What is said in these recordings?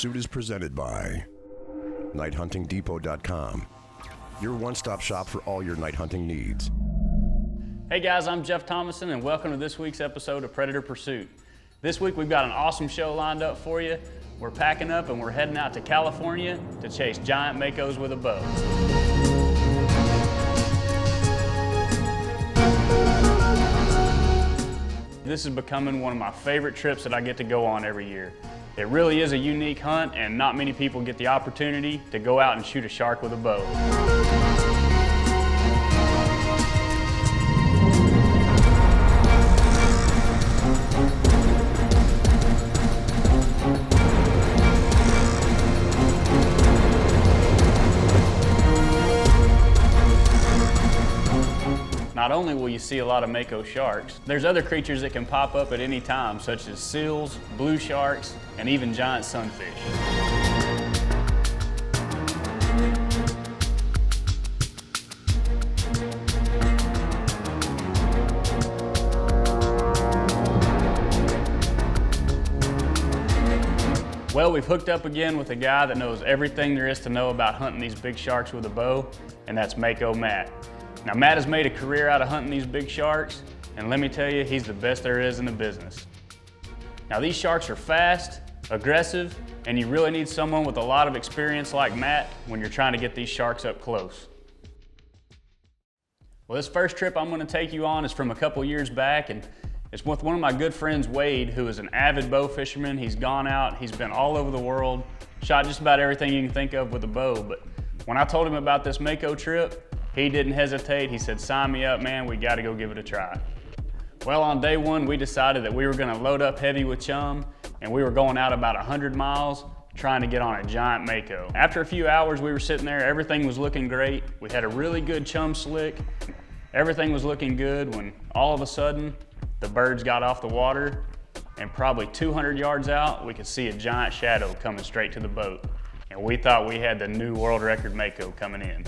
Pursuit is presented by NightHuntingDepot.com, your one-stop shop for all your night hunting needs. Hey guys, I'm Jeff Thomason and welcome to this week's episode of Predator Pursuit. This week we've got an awesome show lined up for you. We're packing up and we're heading out to California to chase giant makos with a bow. This is becoming one of my favorite trips that I get to go on every year. It really is a unique hunt and not many people get the opportunity to go out and shoot a shark with a bow. Not only will you see a lot of mako sharks, there's other creatures that can pop up at any time, such as seals, blue sharks, and even giant sunfish. Well, we've hooked up again with a guy that knows everything there is to know about hunting these big sharks with a bow, and that's Mako Matt. Now, Matt has made a career out of hunting these big sharks, and let me tell you, he's the best there is in the business. Now, these sharks are fast, aggressive, and you really need someone with a lot of experience like Matt when you're trying to get these sharks up close. Well, this first trip I'm gonna take you on is from a couple years back, and it's with one of my good friends, Wade, who is an avid bow fisherman. He's gone out, he's been all over the world, shot just about everything you can think of with a bow, but when I told him about this Mako trip, he didn't hesitate. He said, sign me up, man, we gotta go give it a try. Well, on day one, we decided that we were gonna load up heavy with chum, and we were going out about 100 miles trying to get on a giant Mako. After a few hours, we were sitting there, everything was looking great. We had a really good chum slick. Everything was looking good when all of a sudden, the birds got off the water, and probably 200 yards out, we could see a giant shadow coming straight to the boat. And we thought we had the new world record Mako coming in.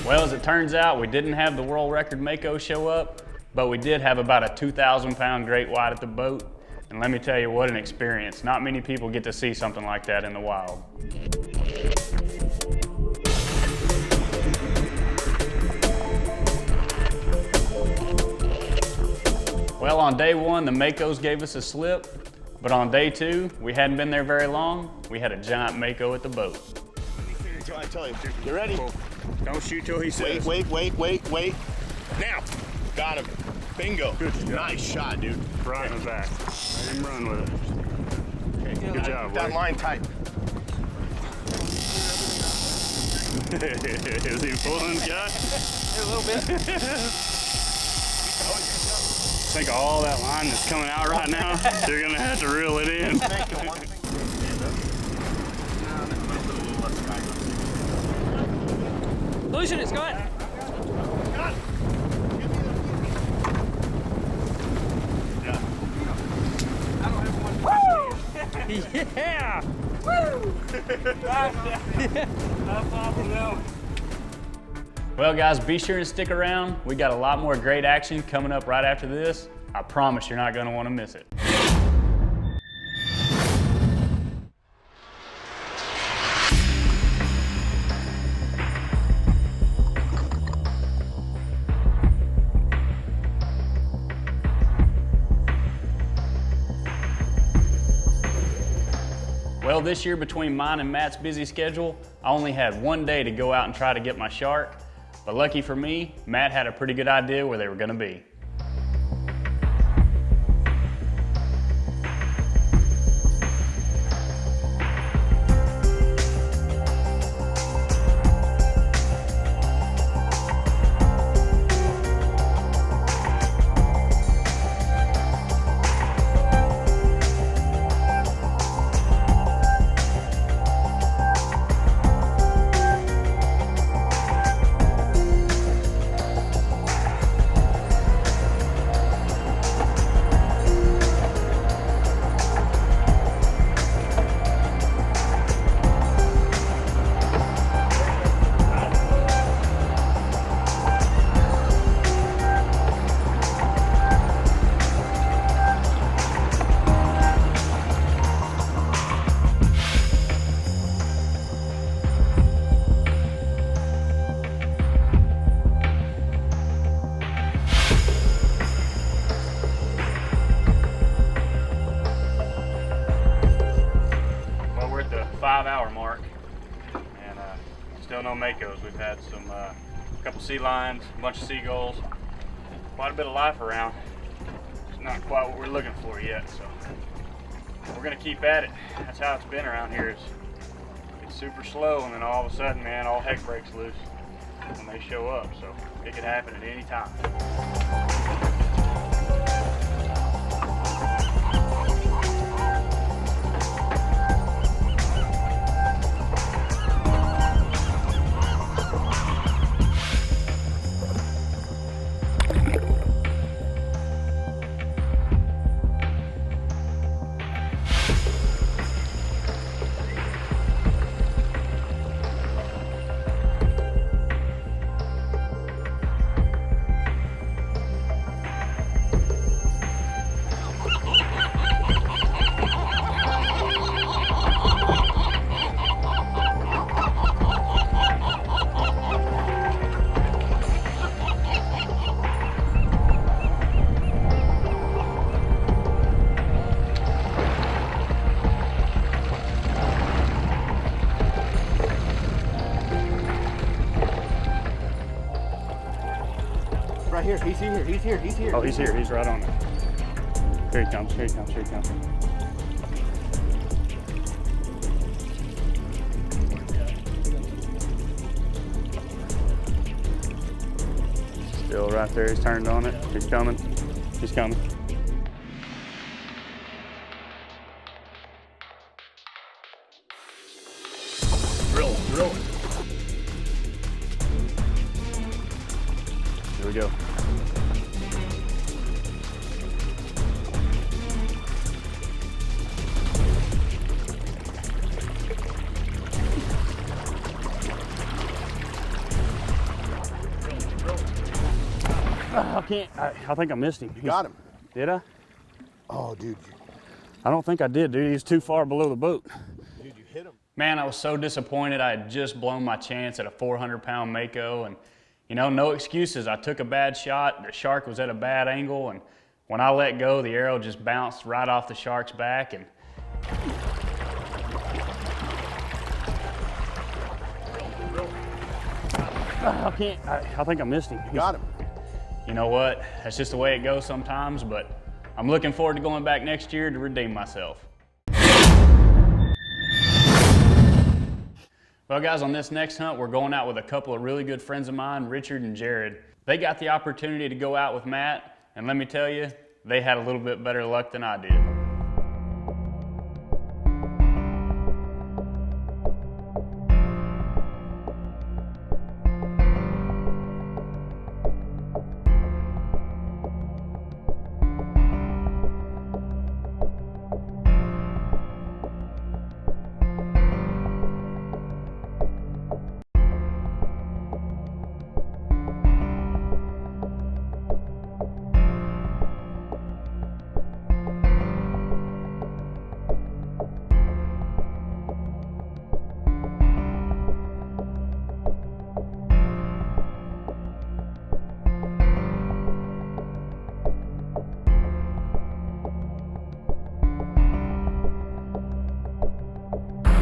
Well, as it turns out, we didn't have the world record Mako show up, but we did have about a 2,000-pound great white at the boat. And let me tell you, what an experience. Not many people get to see something like that in the wild. Well, on day one, the Makos gave us a slip, but on day two, we hadn't been there very long. We had a giant Mako at the boat. I tell you, you ready? Don't shoot till he says. Wait. Now, got him. Bingo. Good. Nice shot, dude. Right in the back. Let him run with it. Okay, good job, That Wade. line tight. Is he pulling, guy? A little bit. Think of all that line that's coming out right now. You're gonna have to reel it in. Loosen it, Scott. Yeah! Woo! Well, guys, be sure to stick around. We got a lot more great action coming up right after this. I promise you're not gonna wanna miss it. Well, this year between mine and Matt's busy schedule, I only had one day to go out and try to get my shark. But lucky for me, Matt had a pretty good idea where they were gonna be. couple sea lions, a bunch of seagulls, quite a bit of life around. It's not quite what we're looking for yet, so we're gonna keep at it. That's how it's been around here. It's super slow, and then all of a sudden, man, all heck breaks loose when they show up. So it could happen at any time. Right here, he's here, he's here, he's here. Oh, he's here. He's right on it. Here he comes, here he comes, here he comes. Still right there. He's turned on it. He's coming. He's coming. Drill, drill. Here we go. I can't. I think I missed him. Got him. Did I? Oh, dude. I don't think I did, dude. He's too far below the boat. Dude, you hit him. Man, I was so disappointed. I had just blown my chance at a 400-pound Mako, and you know, no excuses. I took a bad shot. The shark was at a bad angle, and when I let go, the arrow just bounced right off the shark's back. And I can't. I think I missed him. Got him. You know what? That's just the way it goes sometimes, but I'm looking forward to going back next year to redeem myself. Well, guys, on this next hunt, we're going out with a couple of really good friends of mine, Richard and Jared. They got the opportunity to go out with Matt, and let me tell you, they had a little bit better luck than I did.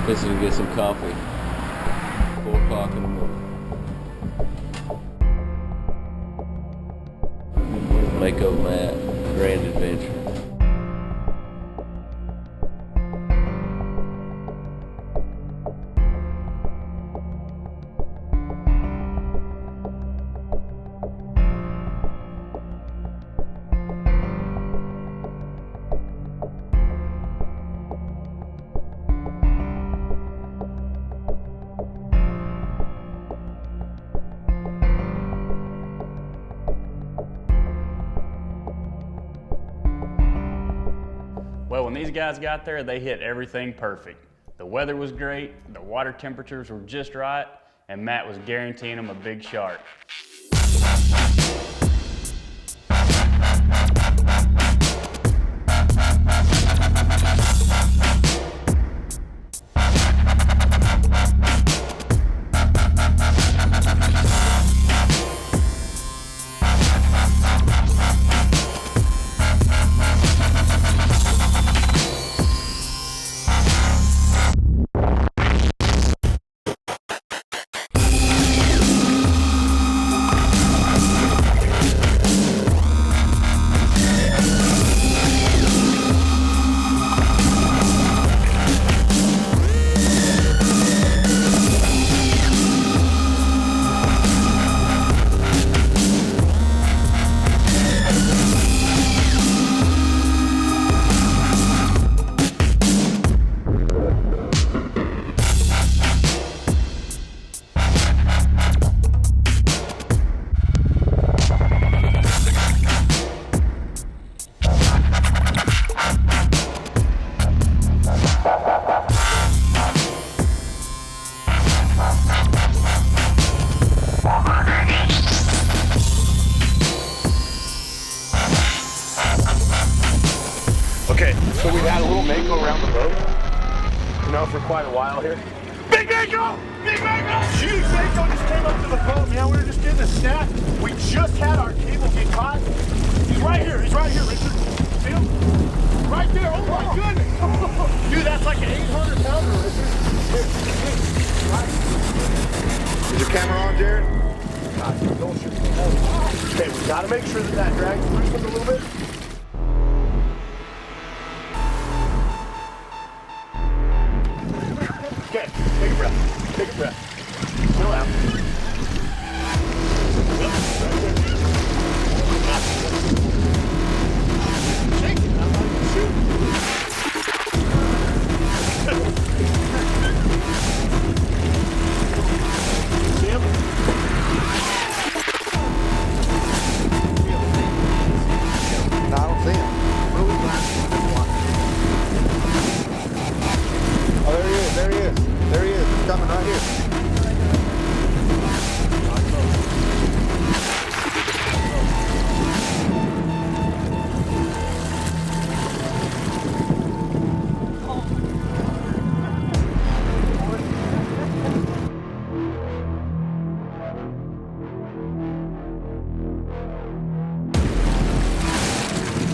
This is to get some coffee. 4 o'clock in the morning. Mako Matt, Grand Adventure. Well, when these guys got there, they hit everything perfect. The weather was great, the water temperatures were just right, and Matt was guaranteeing them a big shark. Okay, so we've had a little Mako around the boat, you know, for quite a while here. Big Mako! Big Mako! Huge Mako just came up to the boat, man. We were just getting a snack. We just had our cable get caught. He's right here, Richard. See him? Right there, oh my goodness! Dude, that's like an 800 pounder, Richard. Here, right. Is your camera on, Jared? God, don't shoot me. Okay, we gotta make sure that drag's loosened a little bit. Okay, take a breath. Take a breath. Chill out. Yep, right there. Shake it. I'm not gonna shoot. See him? No, I don't see him. Oh, there he is. There he is. There he is. He's coming right here.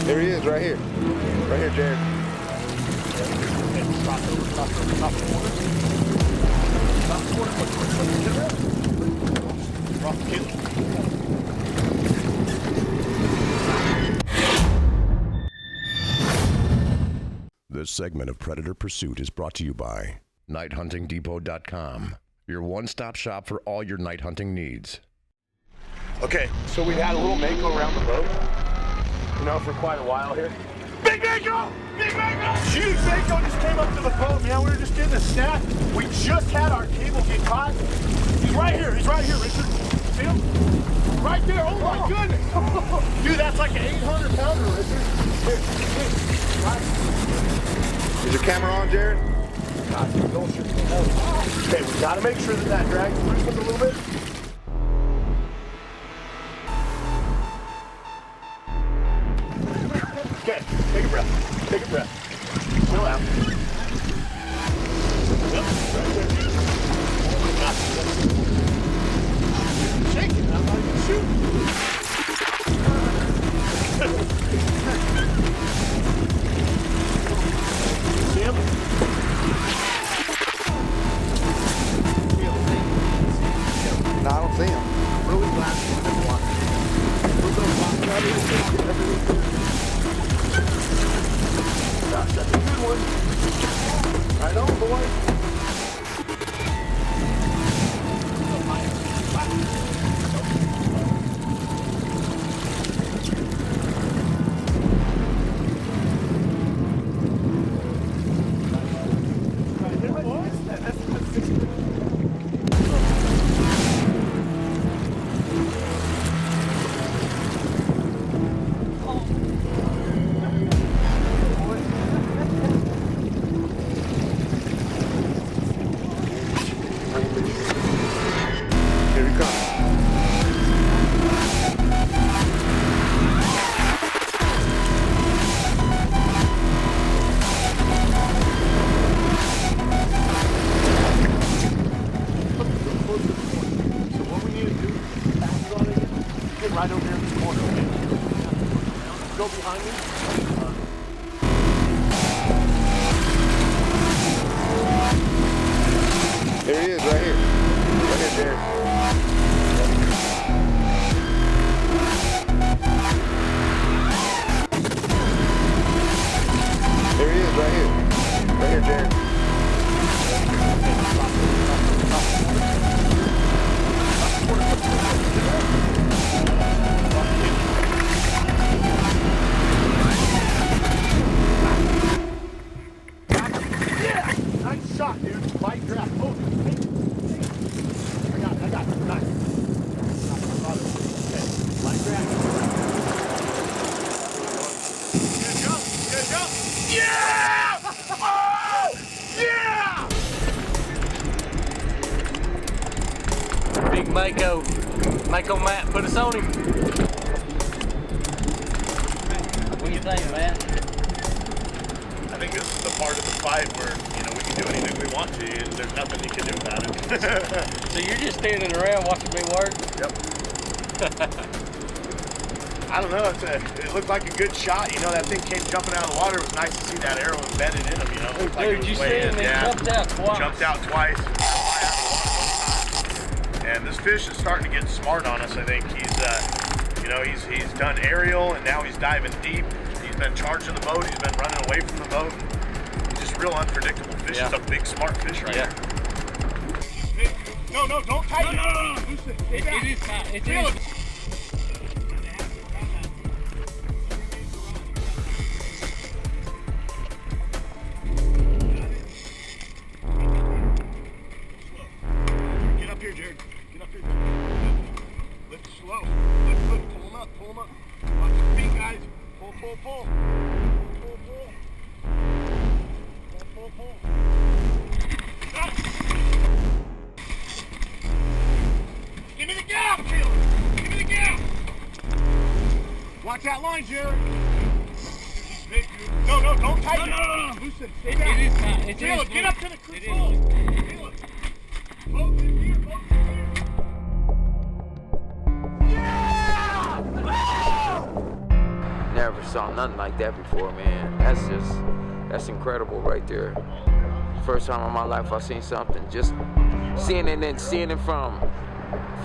There he is, right here. Right here, Jared. Stop the water. Drop the kid. This segment of Predator Pursuit is brought to you by NightHuntingDepot.com, your one-stop shop for all your night hunting needs. Okay, so we've had a little Mako around the boat, you know, for quite a while here. Big Mako! Big Mako! Huge Mako just came up to the boat, man. We were just getting a snack. We just had our cable get caught. He's right here, Richard. See him? Right there, oh my goodness! Dude, that's like an 800 pounder, Richard. Here, right. Is your camera on, Jared? God, don't shoot me. Okay, we gotta make sure that drag's loosened a little bit. Okay, take a breath. Take a breath. Chill out. Yep, right there. Shake it. I'm not even shooting. See him? No, I don't see him. Really glad to watch. Gosh, that's a good one. Right on, boy. Here he comes. So what we need to do is pass it on again. Get right over here in this corner, okay? Go behind me. There he is, right here. Right here, Jared. There he is, right here. Right here, Jared. Yeah! Nice shot, dude. Light draft. Oh, I got it. Nice. Okay. Light draft. Good jump. Yeah! Oh! Yeah! Big Mako. Mako Matt, put us on him. What do you think, man? think this is the part of the fight where, you know, we can do anything we want to, and there's nothing you can do about it. So you're just standing around watching me work? Yep. I don't know. It looked like a good shot. You know, that thing came jumping out of the water. It was nice to see that arrow embedded in him. You know, it looked like it was you way see him? in. He Yeah. jumped out twice. Jumped out twice. And this fish is starting to get smart on us. I think he's, you know, he's done aerial and now he's diving deep. He's been charging the boat. He's been running away from the boat. He's just real unpredictable fish. Yeah. He's a big smart fish right Yeah. here. No, don't tighten it. No. It is tight. It Feel is. it. Get up here, Jared. Get up here. Lift slow. Lift. Pull him up. Watch your feet, guys. Pull. Pull. Got it. Give me the gap, Taylor. Give me the gap. Watch that line, Jared. No, don't tighten it. No. Loosen. Stay back. It is tight. It Taylor, is get up to the It control. is. Taylor. Both in here. Never saw nothing like that before, man. That's incredible right there. First time in my life I seen something, just seeing it and seeing it from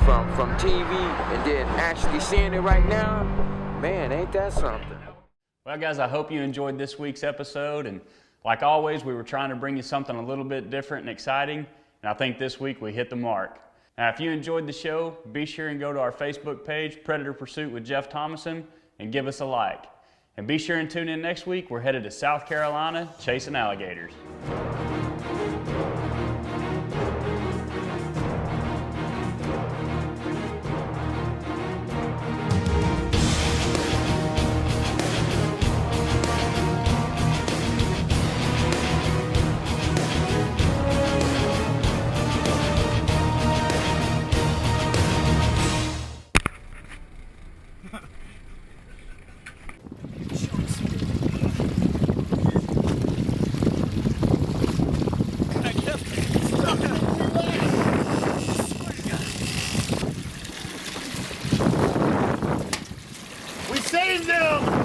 TV and then actually seeing it right now, man, ain't that something? Well, guys, I hope you enjoyed this week's episode. And like always, we were trying to bring you something a little bit different and exciting. And I think this week we hit the mark. Now, if you enjoyed the show, be sure and go to our Facebook page, Predator Pursuit with Jeff Thomason, and give us a like. And be sure and tune in next week. We're headed to South Carolina chasing alligators. We saved them!